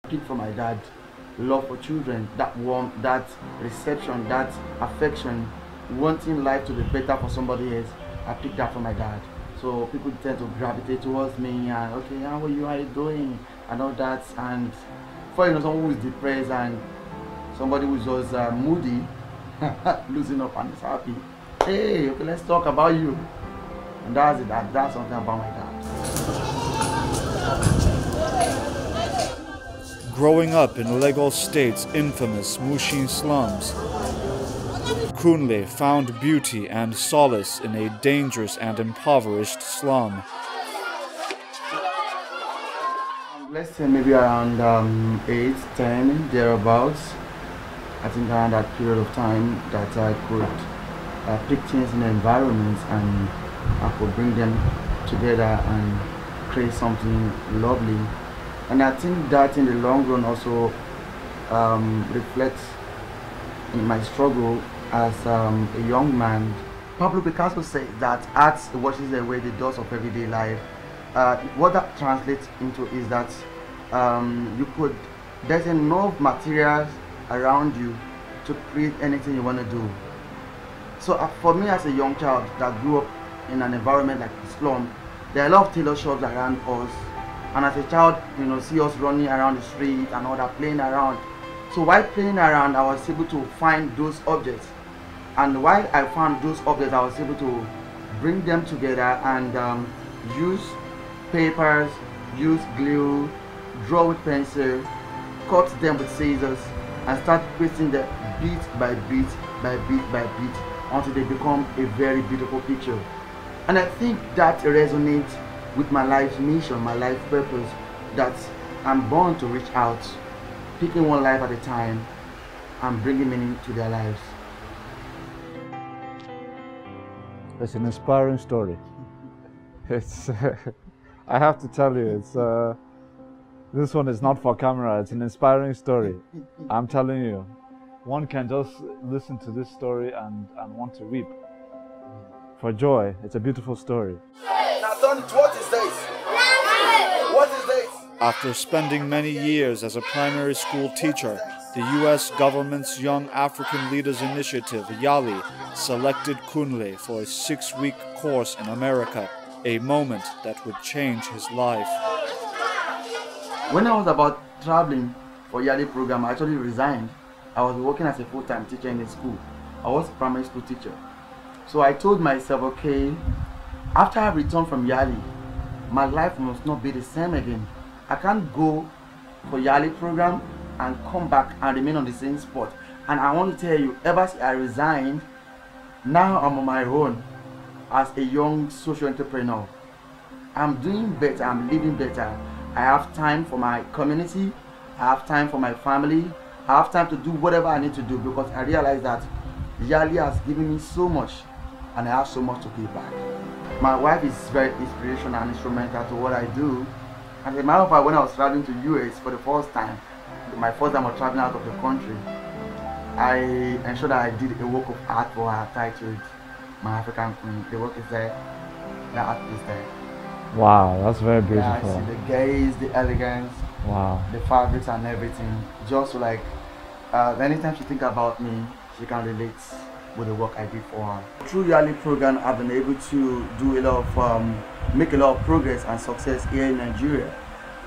picked from my dad. Love for children, that warmth, that reception, that affection, wanting life to be better for somebody else. I picked that from my dad. So people tend to gravitate towards me and okay, how are you? How are you doing? And all that. And for someone who is depressed and somebody who's just moody, losing up and is happy. Hey, okay, let's talk about you. And that's it. That's something about my dad. Growing up in Lagos State's infamous Mushin slums, Kunle found beauty and solace in a dangerous and impoverished slum. Let's say maybe around 8, 10, thereabouts. I think around that period of time that I could pick things in the environment and I could bring them together and create something lovely. And I think that in the long run also reflects in my struggle as a young man. Pablo Picasso said that art washes away the dust of everyday life. What that translates into is that there's enough materials around you to create anything you want to do. So for me as a young child that grew up in an environment like the slum, there are a lot of tailor shops around us. And as a child, see us running around the street and all that, playing around. So while playing around, I was able to find those objects. And while I found those objects, I was able to bring them together and use papers, use glue, draw with pencil, cut them with scissors, and start pasting them bit by bit by bit by bit until they become a very beautiful picture. And I think that resonates with my life's mission, my life purpose, that I'm born to reach out, picking one life at a time and bringing meaning to their lives. It's an inspiring story. It's, I have to tell you, it's this one is not for camera. It's an inspiring story. I'm telling you, one can just listen to this story and want to weep for joy. It's a beautiful story. Now, Don, what is this? What is this? After spending many years as a primary school teacher, the U.S. government's Young African Leaders Initiative, YALI, selected Kunle for a 6-week course in America, a moment that would change his life. When I was about traveling for YALI program, I actually resigned. I was working as a full-time teacher in a school. I was a primary school teacher. So I told myself, okay, after I return from YALI, my life must not be the same again. I can't go for YALI program and come back and remain on the same spot. And I want to tell you, ever since I resigned, now I'm on my own as a young social entrepreneur. I'm doing better, I'm living better. I have time for my community, I have time for my family, I have time to do whatever I need to do because I realize that YALI has given me so much and I have so much to give back. My wife is very inspirational and instrumental to what I do. As a matter of fact, when I was traveling to US for the first time, my first time of traveling out of the country, I ensured that I did a work of art for her titled My African Queen. The work is there, the art is there. Wow, that's very beautiful. Yeah, I see the gaze, the elegance, wow, the fabrics and everything. Just like, anytime she think about me, she can relate with the work I did for her. Through YALI program, I've been able to do a lot of, make a lot of progress and success here in Nigeria.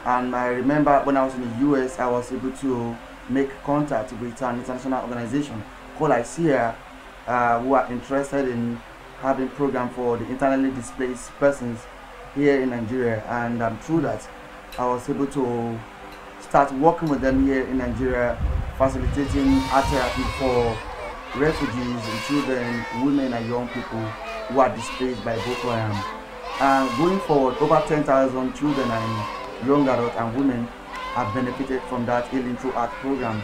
And I remember when I was in the US, I was able to make contact with an international organization called ICEA, who are interested in having program for the internally displaced persons here in Nigeria. And through that, I was able to start working with them here in Nigeria, facilitating art therapy for refugees and children, women and young people who are displaced by Boko Haram. And going forward, over 10,000 children and young adults and women have benefited from that Healing Through Art program,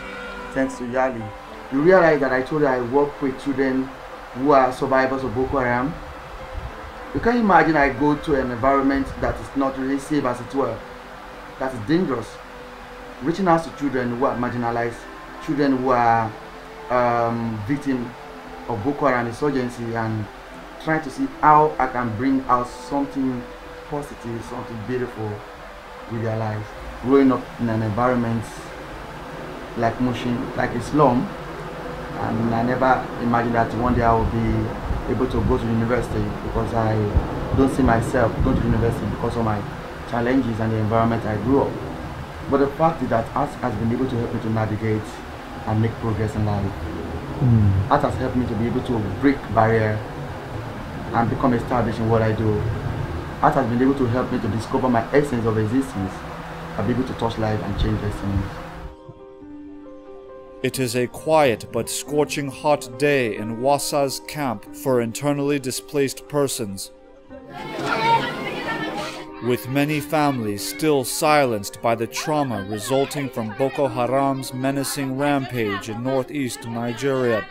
thanks to YALI. You realize that I told you I work with children who are survivors of Boko Haram. You can imagine I go to an environment that is not really safe, as it were, that is dangerous, reaching out to children who are marginalized, children who are victims of Boko Haram insurgency, and trying to see how I can bring out something positive, something beautiful with their lives. Growing up in an environment like Mushin, like a slum, and I never imagined that one day I will be able to go to university, because I don't see myself going to university because of my challenges and the environment I grew up. But the fact is that art has been able to help me to navigate and make progress in life. Art has helped me to be able to break barriers and become established in what I do. Art has been able to help me to discover my essence of existence and be able to touch life and change destinies. It is a quiet but scorching hot day in Wasa's camp for internally displaced persons, with many families still silenced by the trauma resulting from Boko Haram's menacing rampage in northeast Nigeria.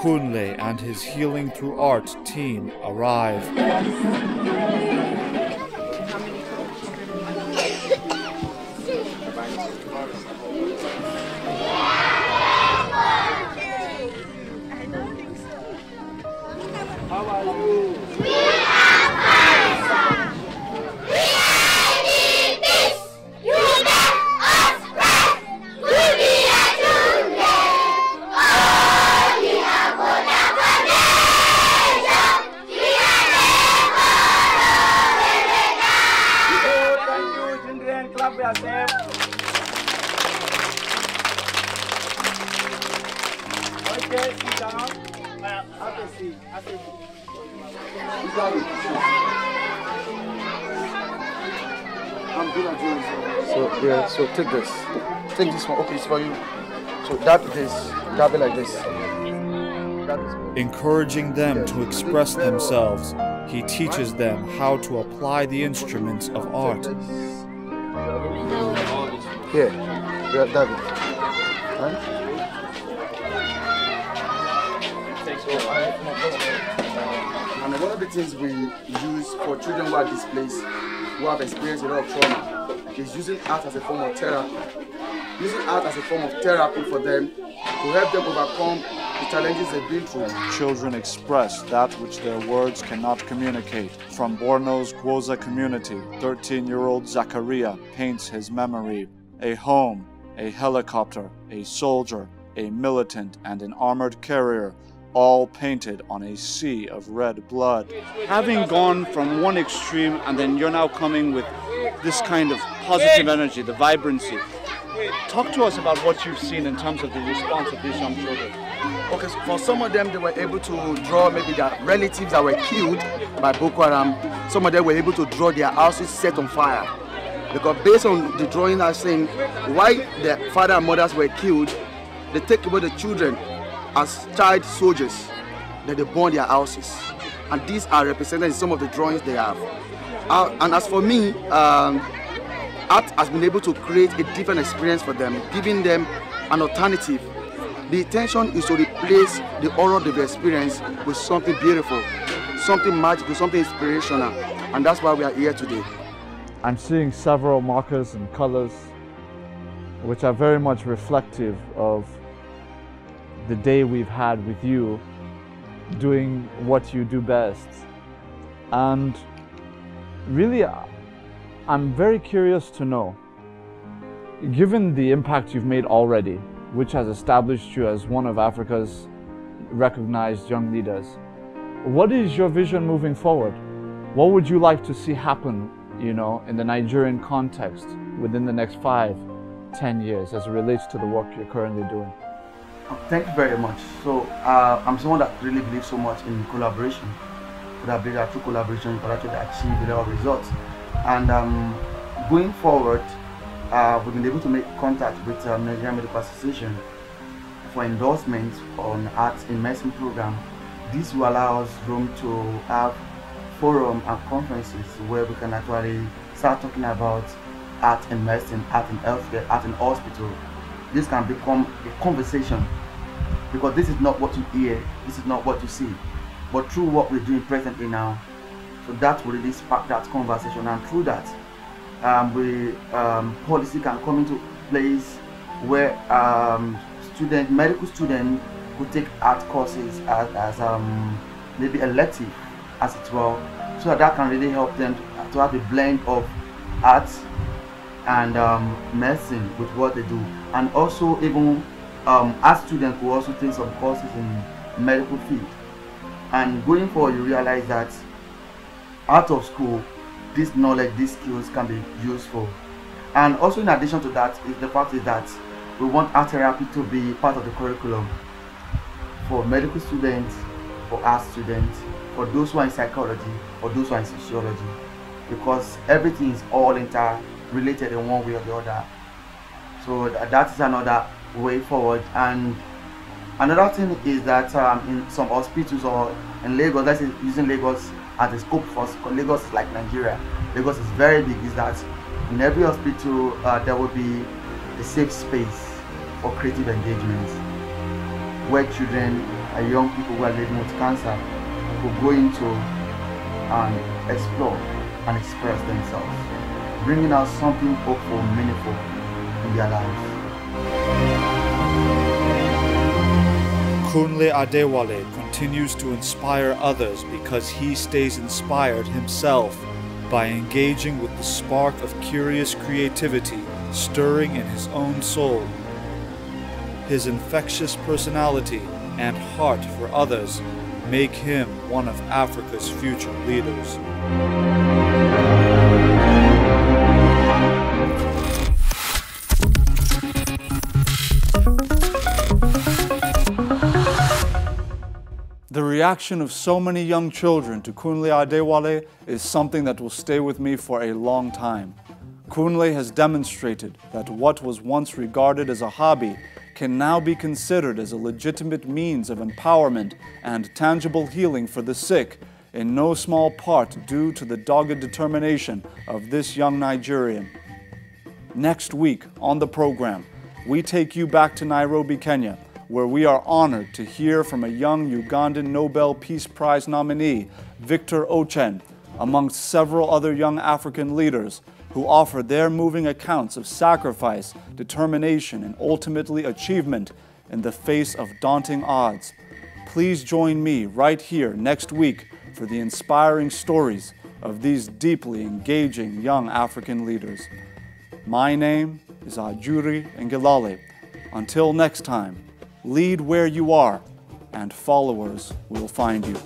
Kunle and his Healing Through Art team arrive. How are you? We are fine, we need this. You make us spread. Kunle. Oh, we have one nation. We are never alone. Thank you, children. Clap for yourself. Okay, sit down. Have a seat. Have a seat. I'm good at doing so. Yeah, so take this. Take this one. Okay, it's for you. So that be like this. That is good. Encouraging them to express themselves, he teaches them how to apply the instruments of art. Here, David. Right? And one of the things we use for children who are displaced, who have experienced a lot of trauma, is using art as a form of therapy. Using art as a form of therapy for them to help them overcome the challenges they've been through. Children express that which their words cannot communicate. From Borno's Gwoza community, 13-year-old Zakaria paints his memory. A home, a helicopter, a soldier, a militant, and an armored carrier, all painted on a sea of red blood. Having gone from one extreme and then you're now coming with this kind of positive energy, the vibrancy. Talk to us about what you've seen in terms of the response of these young children. Okay, so for some of them, they were able to draw maybe their relatives that were killed by Boko Haram. Some of them were able to draw their houses set on fire. Because based on the drawing I'm saying, why their father and mothers were killed, they take away the children as child soldiers, that they burn their houses. And these are represented in some of the drawings they have. And as for me, art has been able to create a different experience for them, giving them an alternative. The intention is to replace the horror they've experienced with something beautiful, something magical, something inspirational. And that's why we are here today. I'm seeing several markers and colors which are very much reflective of the day we've had with you doing what you do best. And really, I'm very curious to know, given the impact you've made already, which has established you as one of Africa's recognized young leaders, what is your vision moving forward? What would you like to see happen, in the Nigerian context within the next 5-10 years as it relates to the work you're currently doing? Thank you very much. So I'm someone that really believes so much in collaboration. That I believe that through collaboration you can actually achieve a lot of results. And going forward, we've been able to make contact with Nigerian Medical Association for endorsement on art in medicine program. This will allow us room to have forum and conferences where we can actually start talking about art in medicine, art in healthcare, art in hospital. This can become a conversation, because this is not what you hear, this is not what you see, but through what we're doing presently now. So that will really spark that conversation, and through that, policy can come into place where medical students could take art courses as maybe elective, as it were, so that can really help them to have a blend of arts and medicine with what they do, and also even art students will also take some courses in medical field. And going forward, you realize that out of school, this knowledge, these skills can be useful. And also, in addition to that, is the fact is that we want art therapy to be part of the curriculum for medical students, for art students, for those who are in psychology, for those who are in sociology, because everything is all interrelated in one way or the other. So that is another way forward. And another thing is that in some hospitals or in Lagos, let's say using Lagos as a scope for Lagos is like Nigeria. Lagos is very big. Is that in every hospital there will be a safe space for creative engagements, where children and young people who are living with cancer will go into and explore and express themselves, bringing out something hopeful, meaningful in their lives. Kunle Adewale continues to inspire others because he stays inspired himself by engaging with the spark of curious creativity stirring in his own soul. His infectious personality and heart for others make him one of Africa's future leaders. The reaction of so many young children to Kunle Adewale is something that will stay with me for a long time. Kunle has demonstrated that what was once regarded as a hobby can now be considered as a legitimate means of empowerment and tangible healing for the sick, in no small part due to the dogged determination of this young Nigerian. Next week on the program, we take you back to Nairobi, Kenya, where we are honored to hear from a young Ugandan Nobel Peace Prize nominee, Victor Ochen, amongst several other young African leaders who offer their moving accounts of sacrifice, determination, and ultimately achievement in the face of daunting odds. Please join me right here next week for the inspiring stories of these deeply engaging young African leaders. My name is Ajuri Ngilale. Until next time, lead where you are, and followers will find you.